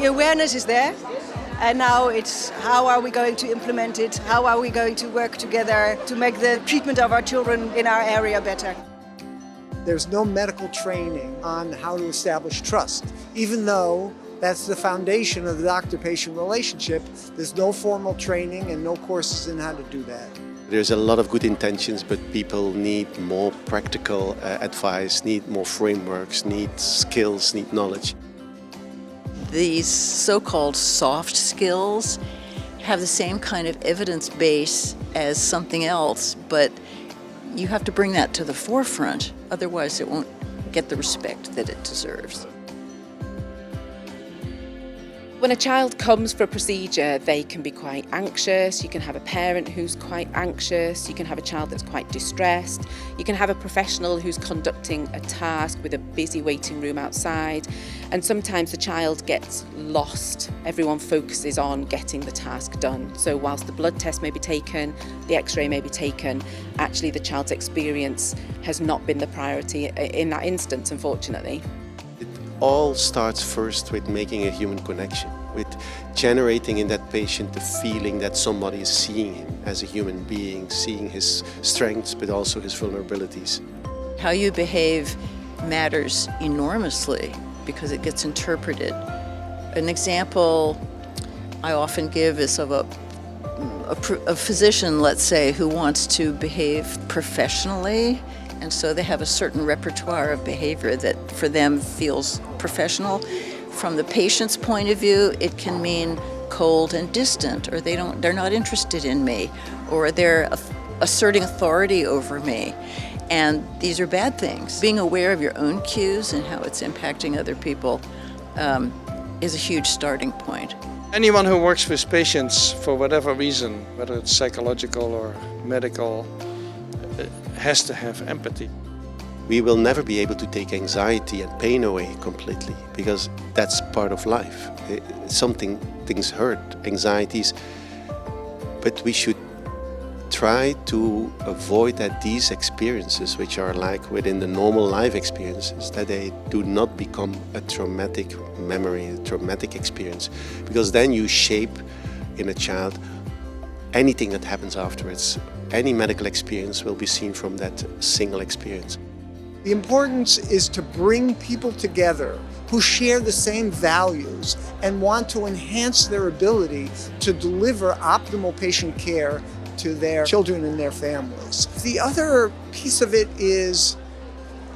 awareness is there, and now it's how are we going to implement it, how are we going to work together to make the treatment of our children in our area better. There's no medical training on how to establish trust, even though that's the foundation of the doctor-patient relationship. There's no formal training and no courses in how to do that. There's a lot of good intentions, but people need more practical advice, need more frameworks, need skills, need knowledge. These so-called soft skills have the same kind of evidence base as something else, but you have to bring that to the forefront, otherwise it won't get the respect that it deserves. When a child comes for a procedure, they can be quite anxious. You can have a parent who's quite anxious. You can have a child that's quite distressed. You can have a professional who's conducting a task with a busy waiting room outside. And sometimes the child gets lost. Everyone focuses on getting the task done. So whilst the blood test may be taken, the x-ray may be taken, actually the child's experience has not been the priority in that instance, unfortunately. All starts first with making a human connection, with generating in that patient the feeling that somebody is seeing him as a human being, seeing his strengths but also his vulnerabilities. How you behave matters enormously because it gets interpreted. An example I often give is of a physician, let's say, who wants to behave professionally. And so they have a certain repertoire of behavior that for them feels professional. From the patient's point of view, it can mean cold and distant, or they're not interested in me, or they're asserting authority over me. And these are bad things. Being aware of your own cues and how it's impacting other people is a huge starting point. Anyone who works with patients for whatever reason, whether it's psychological or medical, has to have empathy. We will never be able to take anxiety and pain away completely because that's part of life. Things hurt, anxieties, but we should try to avoid that these experiences, which are like within the normal life experiences, that they do not become a traumatic memory, a traumatic experience, because then you shape in a child anything that happens afterwards. Any medical experience will be seen from that single experience. The importance is to bring people together who share the same values and want to enhance their ability to deliver optimal patient care to their children and their families. The other piece of it is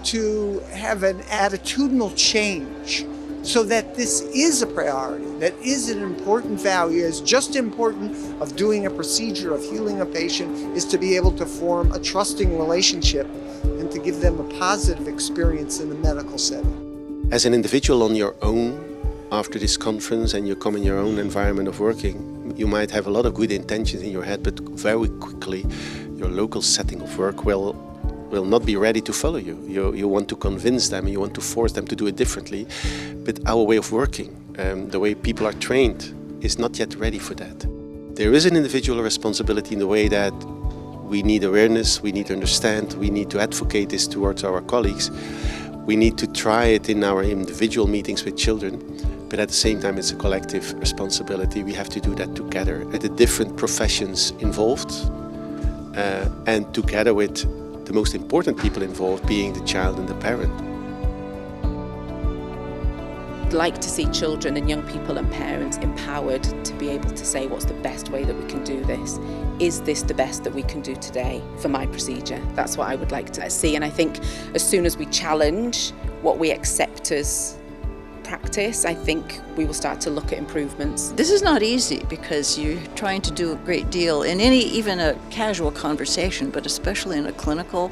to have an attitudinal change so that this is a priority, that is an important value. It's just important of doing a procedure, of healing a patient, is to be able to form a trusting relationship and to give them a positive experience in the medical setting. As an individual on your own, after this conference and you come in your own environment of working, you might have a lot of good intentions in your head, but very quickly your local setting of work will not be ready to follow you. You want to convince them, you want to force them to do it differently. But our way of working, the way people are trained, is not yet ready for that. There is an individual responsibility in the way that we need awareness, we need to understand, we need to advocate this towards our colleagues. We need to try it in our individual meetings with children, but at the same time it's a collective responsibility. We have to do that together at the different professions involved and together with the most important people involved being the child and the parent. I'd like to see children and young people and parents empowered to be able to say what's the best way that we can do this. Is this the best that we can do today for my procedure? That's what I would like to see, and I think as soon as we challenge what we accept as practice, I think we will start to look at improvements. This is not easy because you're trying to do a great deal in even a casual conversation, but especially in a clinical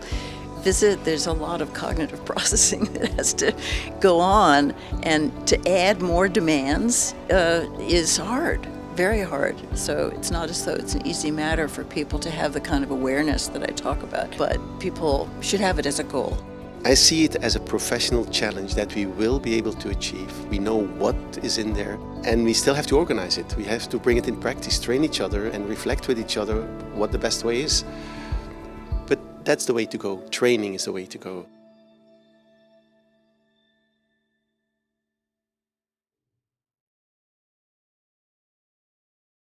visit, there's a lot of cognitive processing that has to go on, and to add more demands is hard, very hard. So it's not as though it's an easy matter for people to have the kind of awareness that I talk about, but people should have it as a goal. I see it as a professional challenge that we will be able to achieve. We know what is in there and we still have to organize it. We have to bring it in practice, train each other and reflect with each other what the best way is. But that's the way to go. Training is the way to go.